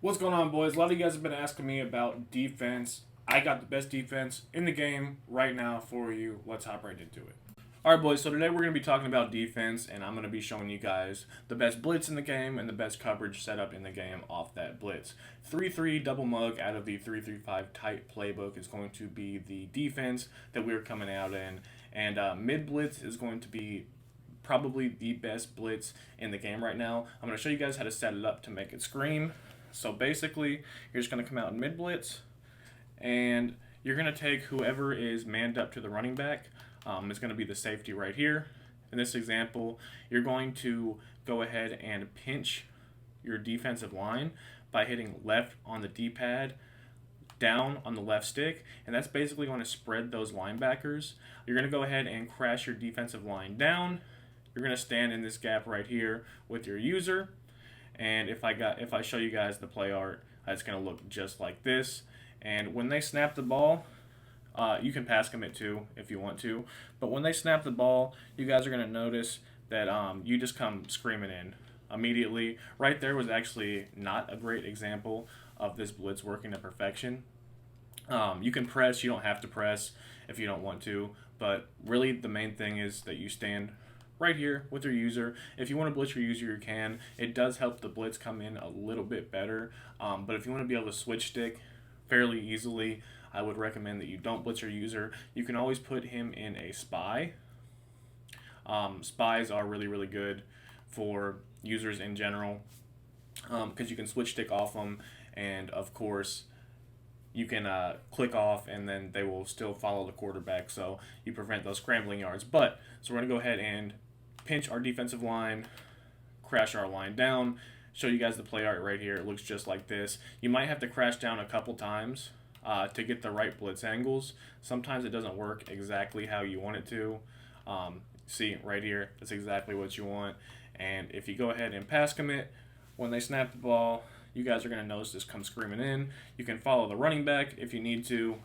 What's going on, boys? A lot of you guys have been asking me about defense. I got the best defense in the game right now for you. Let's hop right into it. All right, boys. So today we're going to be talking about defense, and I'm going to be showing you guys the best blitz in the game and the best coverage setup in the game off that blitz. 3-3 double mug out of the 3-3-5 tight playbook is going to be the defense that we're coming out in, and mid blitz is going to be probably the best blitz in the game right now. I'm going to show you guys how to set it up to make it scream. So basically, you're just going to come out in mid blitz, and you're going to take whoever is manned up to the running back. It's going to be the safety right here. In this example, you're going to go ahead and pinch your defensive line by hitting left on the D-pad, down on the left stick, and that's basically going to spread those linebackers. You're going to go ahead and crash your defensive line down. You're going to stand in this gap right here with your user. And if I show you guys the play art, it's going to look just like this. And when they snap the ball, you can pass commit too if you want to. But when they snap the ball, you guys are going to notice that you just come screaming in immediately. Right there was actually not a great example of this blitz working to perfection. You can press, you don't have to press if you don't want to. But really the main thing is that you stand right here with your user. If you want to blitz your user, you can. It does help the blitz come in a little bit better. But if you want to be able to switch stick fairly easily, I would recommend that you don't blitz your user. You can always put him in a spy. Spies are really, really good for users in general because you can switch stick off them, and of course you can click off and then they will still follow the quarterback, so you prevent those scrambling yards. But so we're going to go ahead and pinch our defensive line, crash our line down, show you guys the play art right here. It looks just like this. You might have to crash down a couple times to get the right blitz angles. Sometimes it doesn't work exactly how you want it to. See right here, that's exactly what you want. And if you go ahead and pass commit, when they snap the ball, you guys are going to notice this come screaming in. You can follow the running back if you need to,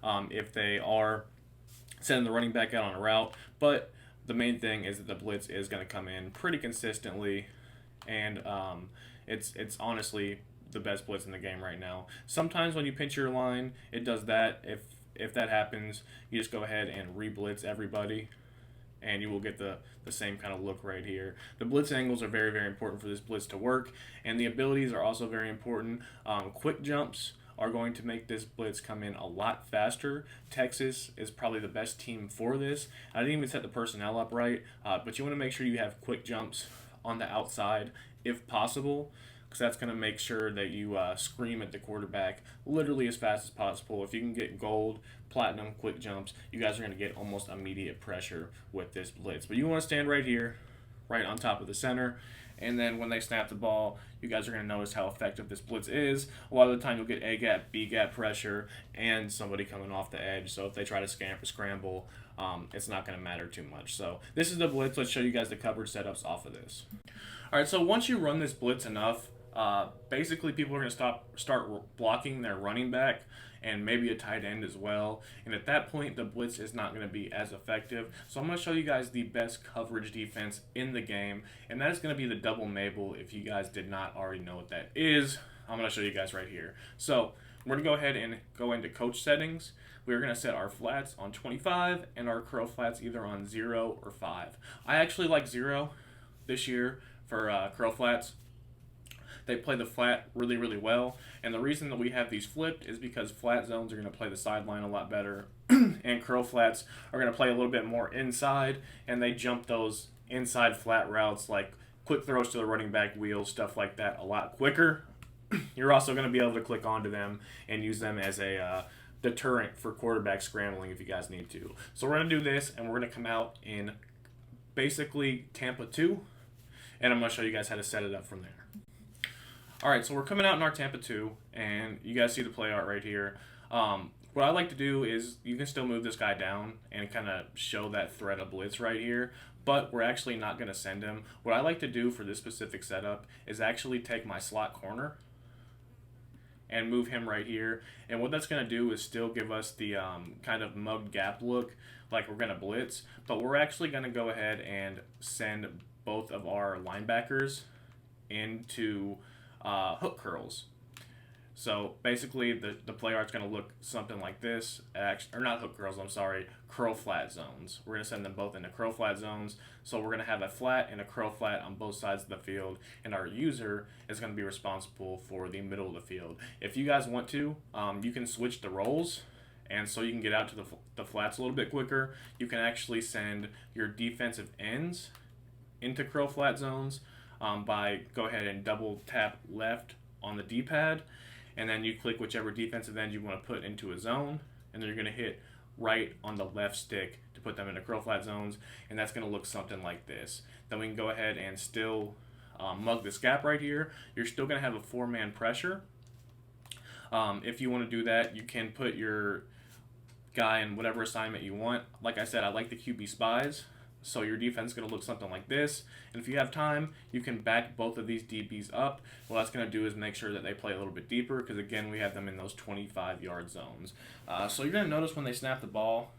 if they are sending the running back out on a route. But the main thing is that the blitz is going to come in pretty consistently, and it's honestly the best blitz in the game right now. Sometimes when you pinch your line, it does that. If that happens, you just go ahead and re-blitz everybody, and you will get the same kind of look right here. The blitz angles are very, very important for this blitz to work, and the abilities are also very important. Quick jumps are going to make this blitz come in a lot faster. Texas is probably the best team for this. I didn't even set the personnel up right, but you want to make sure you have quick jumps on the outside if possible, because that's going to make sure that you scream at the quarterback literally as fast as possible. If you can get gold, platinum, quick jumps, you guys are going to get almost immediate pressure with this blitz. But you want to stand right here, right on top of the center, and then when they snap the ball, you guys are going to notice how effective this blitz is. A lot of the time you'll get A gap, B gap pressure, and somebody coming off the edge. So if they try to scramble, it's not going to matter too much. So this is the blitz. Let's show you guys the coverage setups off of this. All right, so once you run this blitz enough, basically people are going to start blocking their running back and maybe a tight end as well. And at that point, the blitz is not going to be as effective. So I'm going to show you guys the best coverage defense in the game, and that is going to be the double mabel. If you guys did not already know what that is, I'm going to show you guys right here. So we're going to go ahead and go into coach settings. We're going to set our flats on 25 and our curl flats either on 0 or 5. I actually like 0 this year for curl flats. They play the flat really, really well. And the reason that we have these flipped is because flat zones are going to play the sideline a lot better. And curl flats are going to play a little bit more inside. And they jump those inside flat routes like quick throws to the running back wheels, stuff like that, a lot quicker. You're also going to be able to click onto them and use them as a deterrent for quarterback scrambling if you guys need to. So we're going to do this, and we're going to come out in basically Tampa 2. And I'm going to show you guys how to set it up from there. Alright, so we're coming out in our Tampa 2, and you guys see the play art right here. What I like to do is you can still move this guy down and kind of show that threat of blitz right here, but we're actually not going to send him. What I like to do for this specific setup is actually take my slot corner and move him right here. And what that's going to do is still give us the kind of mugged gap look like we're going to blitz, but we're actually going to go ahead and send both of our linebackers into hook curls. So basically, the play art's going to look something like this. Or not hook curls, I'm sorry, curl flat zones. We're going to send them both into curl flat zones. So we're going to have a flat and a curl flat on both sides of the field. And our user is going to be responsible for the middle of the field. If you guys want to, you can switch the roles. And so you can get out to the flats a little bit quicker. You can actually send your defensive ends into curl flat zones by go ahead and double tap left on the D-pad. And then you click whichever defensive end you want to put into a zone, and then you're going to hit right on the left stick to put them into curl flat zones, and that's going to look something like this. Then we can go ahead and still mug this gap right here. You're still going to have a 4-man pressure. If you want to do that, you can put your guy in whatever assignment you want. Like I said, I like the QB spies. So your defense is going to look something like this. And if you have time, you can back both of these DBs up. What that's going to do is make sure that they play a little bit deeper because, again, we have them in those 25-yard zones. So you're going to notice when they snap the ball,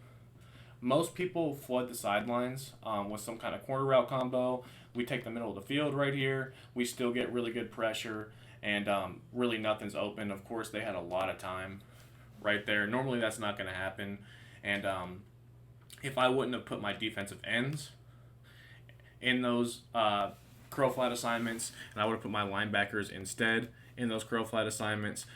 most people flood the sidelines with some kind of corner route combo. We take the middle of the field right here. We still get really good pressure, and really nothing's open. Of course, they had a lot of time right there. Normally that's not going to happen. And if I wouldn't have put my defensive ends in those curl flat assignments, and I would have put my linebackers instead in those curl flat assignments,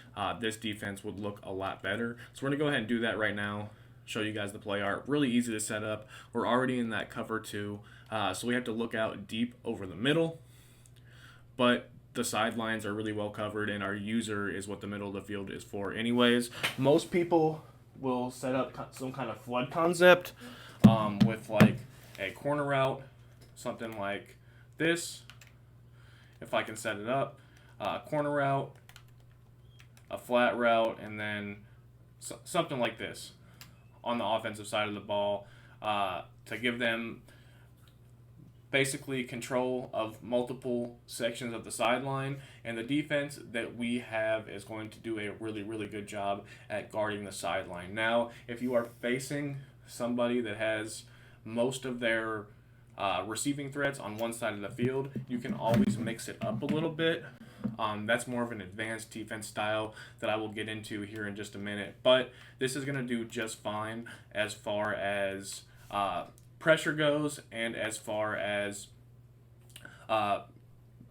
this defense would look a lot better. So we're going to go ahead and do that right now, show you guys the play art. Really easy to set up. We're already in that cover 2, so we have to look out deep over the middle, but the sidelines are really well covered, and our user is what the middle of the field is for anyways. Most people will set up some kind of flood concept with like a corner route, something like this. If I can set it up, corner route, a flat route, and then something like this on the offensive side of the ball to give them basically control of multiple sections of the sideline, and the defense that we have is going to do a really, really good job at guarding the sideline. Now, if you are facing somebody that has most of their receiving threats on one side of the field, you can always mix it up a little bit. That's more of an advanced defense style that I will get into here in just a minute, but this is going to do just fine as far as pressure goes, and as far as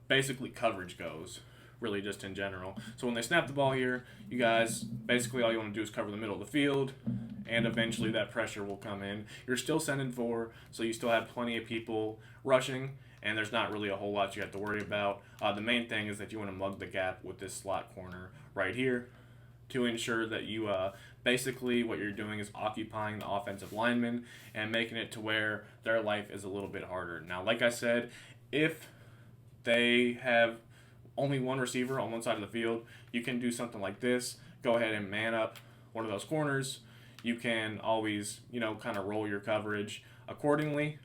basically coverage goes, really just in general. So when they snap the ball here, you guys, basically all you want to do is cover the middle of the field, and eventually that pressure will come in. You're still sending 4, so you still have plenty of people rushing, and there's not really a whole lot you have to worry about. The main thing is that you want to mug the gap with this slot corner right here to ensure that you basically what you're doing is occupying the offensive lineman and making it to where their life is a little bit harder. Now, like I said, if they have only one receiver on one side of the field, you can do something like this. Go ahead and man up one of those corners. You can always, kind of roll your coverage accordingly,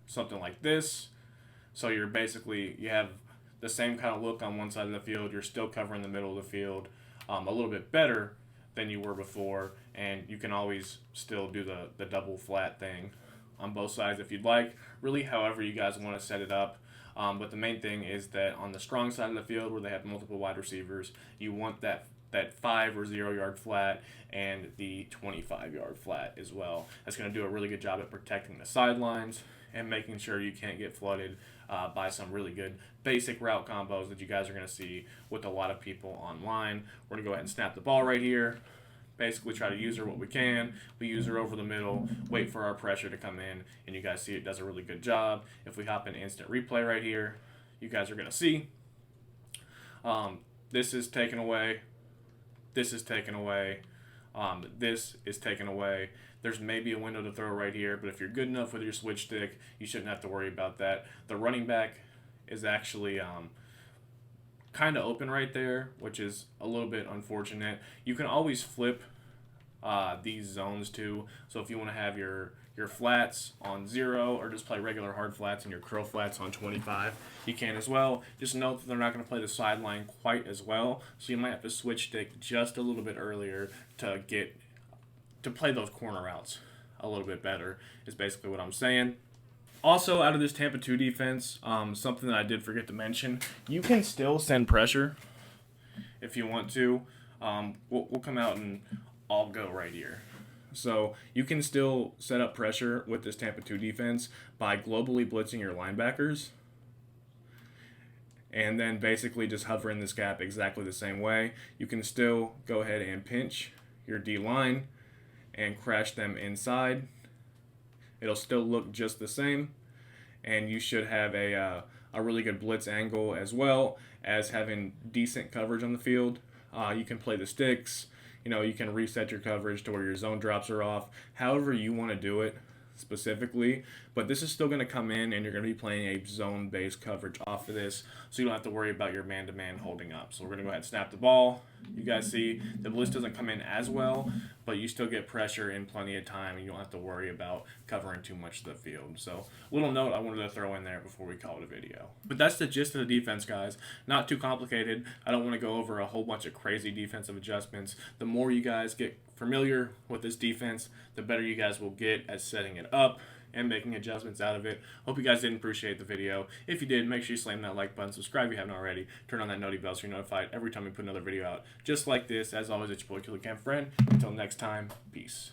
something like this. So you have the same kind of look on one side of the field. You're still covering the middle of the field a little bit better than you were before, and you can always still do the double flat thing on both sides if you'd like, really however you guys want to set it up. But the main thing is that on the strong side of the field where they have multiple wide receivers, you want that 5 or 0 yard flat and the 25-yard flat as well. That's going to do a really good job at protecting the sidelines and making sure you can't get flooded by some really good basic route combos that you guys are going to see with a lot of people online. We're going to go ahead and snap the ball right here. Basically try to use her what we can. We use her over the middle, wait for our pressure to come in, and you guys see it does a really good job. If we hop into instant replay right here, you guys are going to see this is taken away, this is taken away, this is taken away. There's maybe a window to throw right here, but if you're good enough with your switch stick, you shouldn't have to worry about that. The running back is actually kind of open right there, which is a little bit unfortunate. You can always flip these zones too. So if you want to have your flats on 0 or just play regular hard flats and your curl flats on 25, you can as well. Just note that they're not going to play the sideline quite as well, so you might have to switch stick just a little bit earlier to play those corner routes a little bit better, is basically what I'm saying. Also, out of this Tampa 2 defense, something that I did forget to mention, you can still send pressure if you want to. We'll come out and I'll go right here. So you can still set up pressure with this Tampa 2 defense by globally blitzing your linebackers and then basically just hover in this gap exactly the same way. You can still go ahead and pinch your D-line and crash them inside. It'll still look just the same, and you should have a really good blitz angle as well as having decent coverage on the field. You can play the sticks. You can reset your coverage to where your zone drops are off, however you want to do it specifically. But this is still going to come in, and you're going to be playing a zone-based coverage off of this, so you don't have to worry about your man-to-man holding up. So we're going to go ahead and snap the ball. You guys see the blitz doesn't come in as well, but you still get pressure in plenty of time, and you don't have to worry about covering too much of the field. So little note I wanted to throw in there before we call it a video. But that's the gist of the defense, guys. Not too complicated. I don't want to go over a whole bunch of crazy defensive adjustments. The more you guys get familiar with this defense, the better you guys will get at setting it up and making adjustments out of it. Hope you guys did appreciate the video. If you did, make sure you slam that like button, subscribe if you haven't already, turn on that noti bell so you're notified every time we put another video out just like this. As always, it's your boy Killer Cam Friend. Until next time, peace.